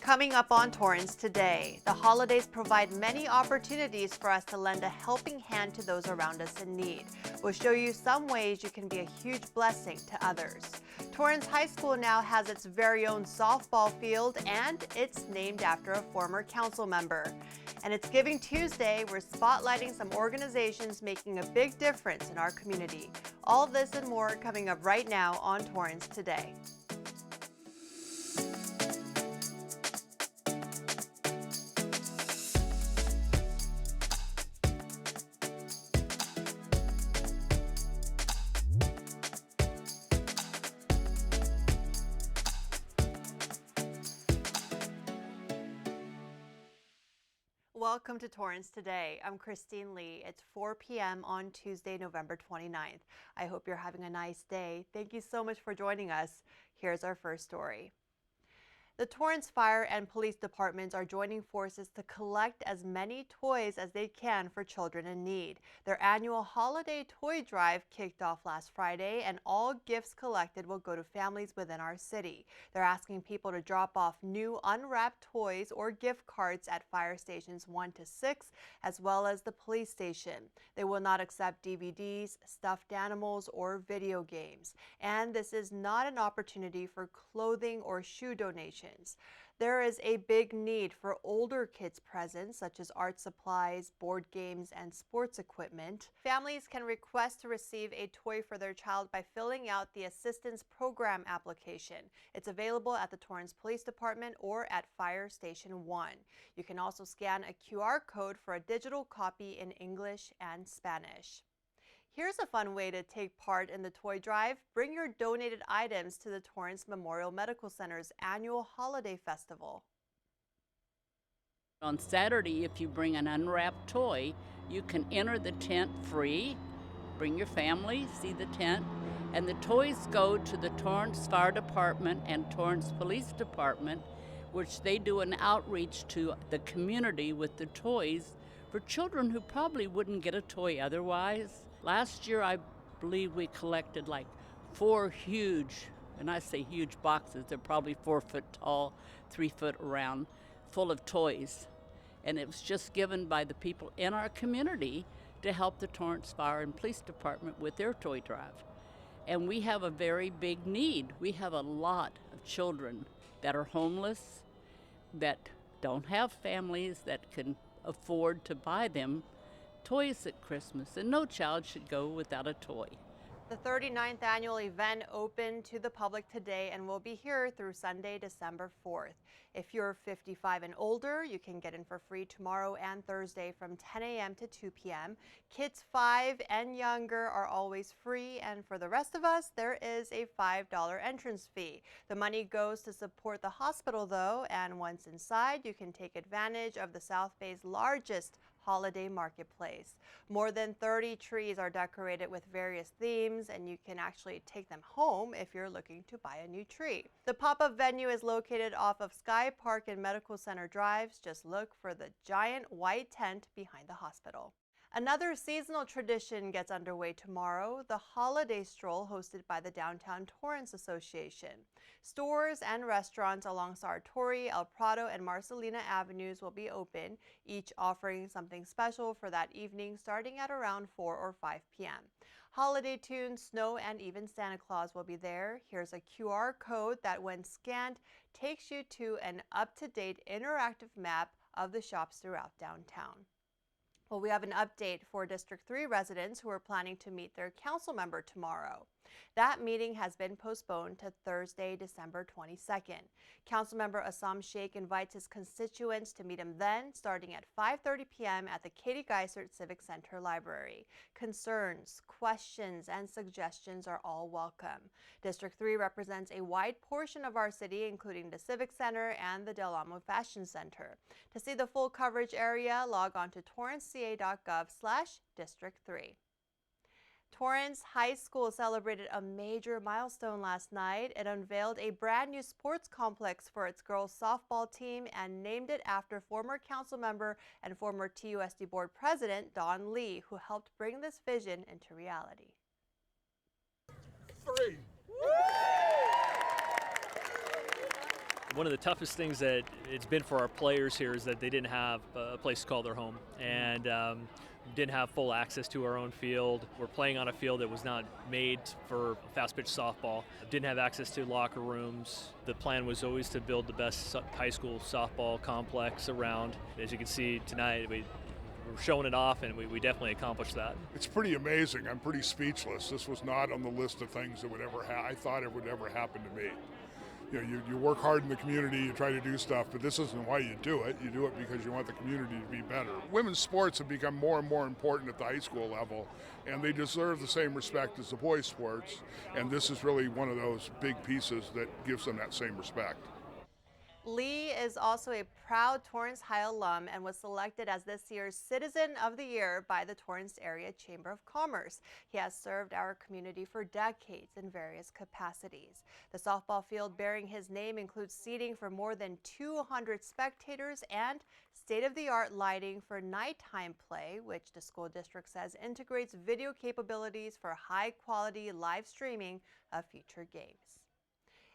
Coming up on Torrance today, the holidays provide many opportunities for us to lend a helping hand to those around us in need. We'll show you some ways you can be a huge blessing to others. Torrance High School now has its very own softball field, and it's named after a former council member. And it's Giving Tuesday. We're spotlighting some organizations making a big difference in our community. All this and more coming up right now on Torrance Today. Welcome to Torrance Today. I'm Christine Lee. It's 4 p.m. on Tuesday, November 29th. I hope you're having a nice day. Thank you so much for joining us. Here's our first story. The Torrance Fire and Police Departments are joining forces to collect as many toys as they can for children in need. Their annual holiday toy drive kicked off last Friday, and all gifts collected will go to families within our city. They're asking people to drop off new unwrapped toys or gift cards at fire stations 1 to 6, as well as the police station. They will not accept DVDs, stuffed animals, or video games. And this is not an opportunity for clothing or shoe donations. There is a big need for older kids' presents, such as art supplies, board games, and sports equipment. Families can request to receive a toy for their child by filling out the Assistance Program application. It's available at the Torrance Police Department or at Fire Station 1. You can also scan a QR code for a digital copy in English and Spanish. Here's a fun way to take part in the toy drive. Bring your donated items to the Torrance Memorial Medical Center's annual holiday festival. On Saturday, if you bring an unwrapped toy, you can enter the tent free. Bring your family, see the tent, and the toys go to the Torrance Fire Department and Torrance Police Department, which they do an outreach to the community with the toys for children who probably wouldn't get a toy otherwise. Last year, I believe we collected like 4 huge, and I say huge boxes, they're probably 4 foot tall, 3 foot around, full of toys. And it was just given by the people in our community to help the Torrance Fire and Police Department with their toy drive. And we have a very big need. We have a lot of children that are homeless, that don't have families that can afford to buy them toys at Christmas, and no child should go without a toy. The 39th annual event opened to the public today and will be here through Sunday, December 4th. If you're 55 and older, you can get in for free tomorrow and Thursday from 10 a.m. to 2 p.m. Kids 5 and younger are always free, and for the rest of us, there is a $5 entrance fee. The money goes to support the hospital, though, and once inside, you can take advantage of the South Bay's largest holiday marketplace. More than 30 trees are decorated with various themes, and you can actually take them home if you're looking to buy a new tree. The pop-up venue is located off of Sky Park and Medical Center Drives. Just look for the giant white tent behind the hospital. Another seasonal tradition gets underway tomorrow, the holiday stroll hosted by the Downtown Torrance Association. Stores and restaurants along Sartori, El Prado, and Marcelina Avenues will be open, each offering something special for that evening starting at around 4 or 5 p.m. Holiday tunes, snow, and even Santa Claus will be there. Here's a QR code that, when scanned, takes you to an up-to-date interactive map of the shops throughout downtown. Well, we have an update for District 3 residents who are planning to meet their council member tomorrow. That meeting has been postponed to Thursday, December 22nd. Councilmember Assam Sheikh invites his constituents to meet him then, starting at 5:30 p.m. at the Katie Geisert Civic Center Library. Concerns, questions, and suggestions are all welcome. District 3 represents a wide portion of our city, including the Civic Center and the Del Amo Fashion Center. To see the full coverage area, log on to torranceca.gov/District 3. Torrance High School celebrated a major milestone last night. It unveiled a brand new sports complex for its girls softball team and named it after former council member and former TUSD board president Don Lee, who helped bring this vision into reality. 3. One of the toughest things that it's been for our players here is that they didn't have a place to call their home, and didn't have full access to our own field. We're playing on a field that was not made for fast pitch softball. Didn't have access to locker rooms. The plan was always to build the best high school softball complex around. As you can see tonight, we're showing it off, and we definitely accomplished that. It's pretty amazing. I'm pretty speechless. This was not on the list of things that would ever I thought it would ever happen to me. You know, you work hard in the community, you try to do stuff, but this isn't why you do it. You do it because you want the community to be better. Women's sports have become more and more important at the high school level, and they deserve the same respect as the boys' sports, and this is really one of those big pieces that gives them that same respect. Lee is also a proud Torrance High alum and was selected as this year's Citizen of the Year by the Torrance Area Chamber of Commerce. He has served our community for decades in various capacities. The softball field bearing his name includes seating for more than 200 spectators and state-of-the-art lighting for nighttime play, which the school district says integrates video capabilities for high-quality live streaming of future games.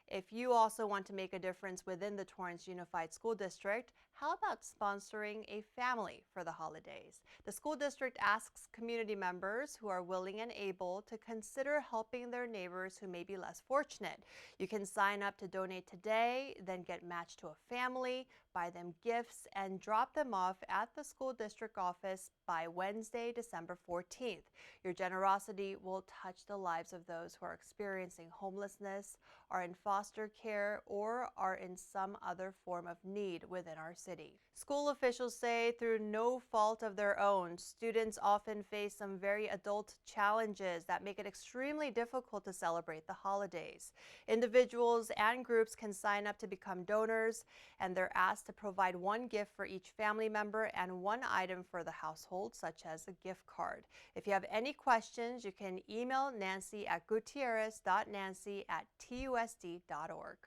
If you also want to make a difference within the Torrance Unified School District, how about sponsoring a family for the holidays? The school district asks community members who are willing and able to consider helping their neighbors who may be less fortunate. You can sign up to donate today, then get matched to a family, buy them gifts, and drop them off at the school district office by Wednesday, December 14th. Your generosity will touch the lives of those who are experiencing homelessness, are in foster care, or are in some other form of need within our city. School officials say through no fault of their own, students often face some very adult challenges that make it extremely difficult to celebrate the holidays. Individuals and groups can sign up to become donors, and they're asked to provide one gift for each family member and one item for the household, such as a gift card. If you have any questions, you can email Nancy at gutierrez.nancy@tusd.org.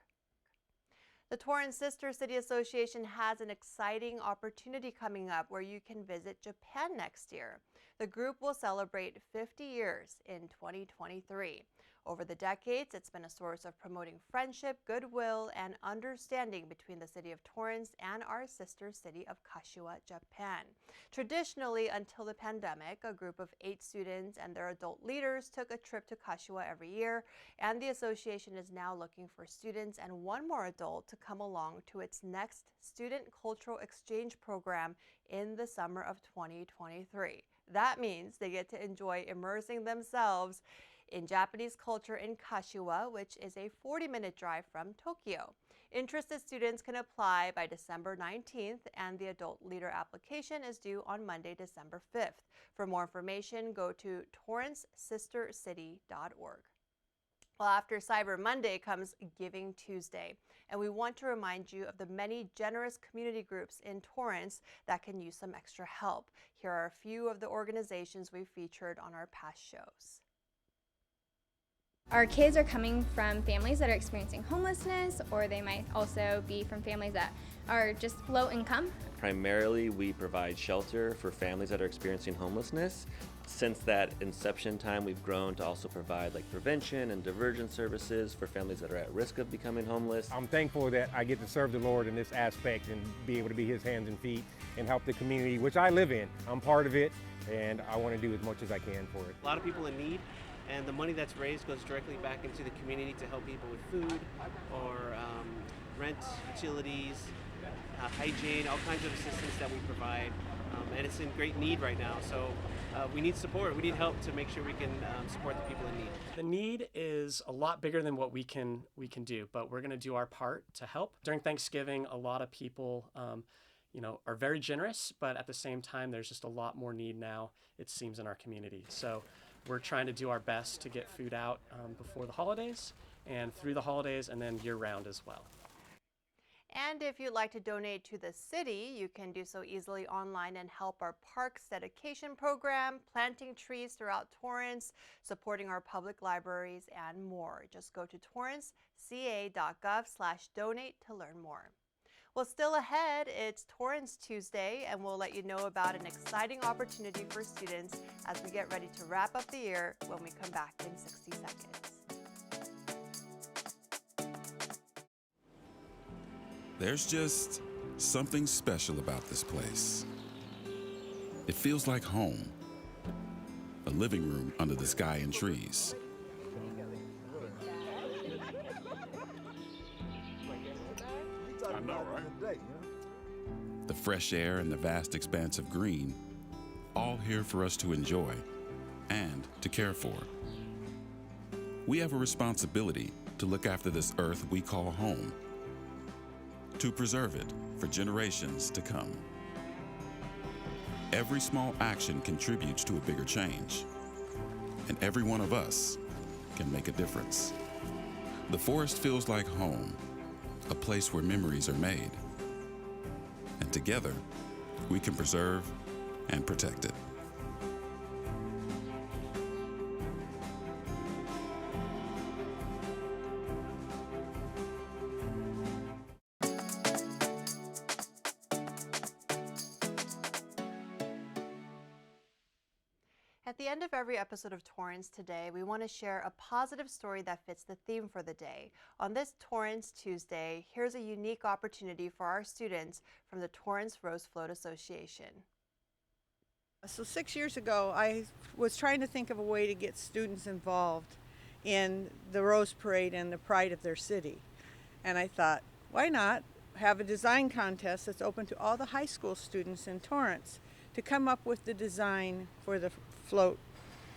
The Torrance Sister City Association has an exciting opportunity coming up where you can visit Japan next year. The group will celebrate 50 years in 2023. Over the decades, it's been a source of promoting friendship, goodwill, and understanding between the city of Torrance and our sister city of Kashiwa, Japan. Traditionally, until the pandemic, a group of 8 students and their adult leaders took a trip to Kashiwa every year, and the association is now looking for students and one more adult to come along to its next student cultural exchange program in the summer of 2023. That means they get to enjoy immersing themselves in Japanese culture in Kashiwa, which is a 40-minute drive from Tokyo. Interested students can apply by December 19th, and the adult leader application is due on Monday, December 5th. For more information, go to torrancesistercity.org. Well, after Cyber Monday comes Giving Tuesday, and we want to remind you of the many generous community groups in Torrance that can use some extra help. Here are a few of the organizations we've featured on our past shows. Our kids are coming from families that are experiencing homelessness, or they might also be from families that are just low income. Primarily, we provide shelter for families that are experiencing homelessness. Since that inception time, we've grown to also provide prevention and diversion services for families that are at risk of becoming homeless. I'm thankful that I get to serve the Lord in this aspect and be able to be His hands and feet and help the community, which I live in. I'm part of it, and I want to do as much as I can for it. A lot of people in need, and the money that's raised goes directly back into the community to help people with food or rent, utilities, hygiene, all kinds of assistance that we provide. And it's in great need right now. So we need support. We need help to make sure we can support the people in need. The need is a lot bigger than what we can do, but we're going to do our part to help. During Thanksgiving, a lot of people are very generous, but at the same time, there's just a lot more need now, it seems, in our community. So we're trying to do our best to get food out before the holidays and through the holidays, and then year-round as well. And if you'd like to donate to the city, you can do so easily online and help our parks dedication program, planting trees throughout Torrance, supporting our public libraries, and more. Just go to torranceca.gov/donate to learn more. Well, still ahead, it's Torrance Tuesday, and we'll let you know about an exciting opportunity for students as we get ready to wrap up the year when we come back in 60 seconds. There's just something special about this place. It feels like home, a living room under the sky and trees. I know, right? The fresh air and the vast expanse of green, all here for us to enjoy and to care for. We have a responsibility to look after this earth we call home, to preserve it for generations to come. Every small action contributes to a bigger change, and every one of us can make a difference. The forest feels like home, a place where memories are made. And together, we can preserve and protect it. At the end of every episode of Torrance Today, we want to share a positive story that fits the theme for the day. On this Torrance Tuesday, here's a unique opportunity for our students from the Torrance Rose Float Association. So 6 years ago, I was trying to think of a way to get students involved in the Rose Parade and the pride of their city. And I thought, why not have a design contest that's open to all the high school students in Torrance to come up with the design for the float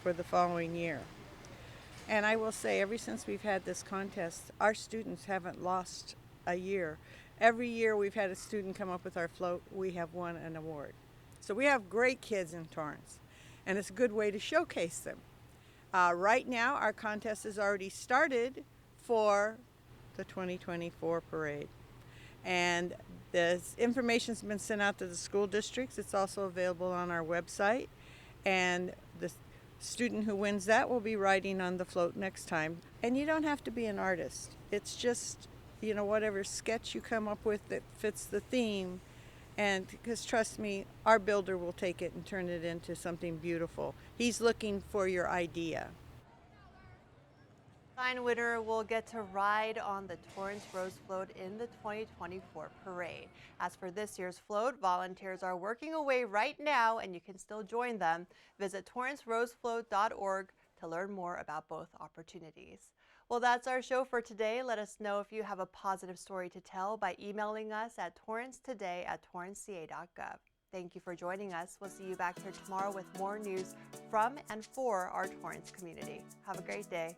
for the following year. And I will say, ever since we've had this contest, our students haven't lost a year. Every year we've had a student come up with our float, we have won an award. So we have great kids in Torrance, and it's a good way to showcase them. Right now, our contest has already started for the 2024 parade. And the information's been sent out to the school districts. It's also available on our website. And the student who wins that will be riding on the float next time. And you don't have to be an artist. It's just, whatever sketch you come up with that fits the theme. And because trust me, our builder will take it and turn it into something beautiful. He's looking for your idea. Design winner will get to ride on the Torrance Rose Float in the 2024 parade. As for this year's float, volunteers are working away right now, and you can still join them. Visit torrancerosefloat.org to learn more about both opportunities. Well, that's our show for today. Let us know if you have a positive story to tell by emailing us at torrancetoday@torranceca.gov. Thank you for joining us. We'll see you back here tomorrow with more news from and for our Torrance community. Have a great day.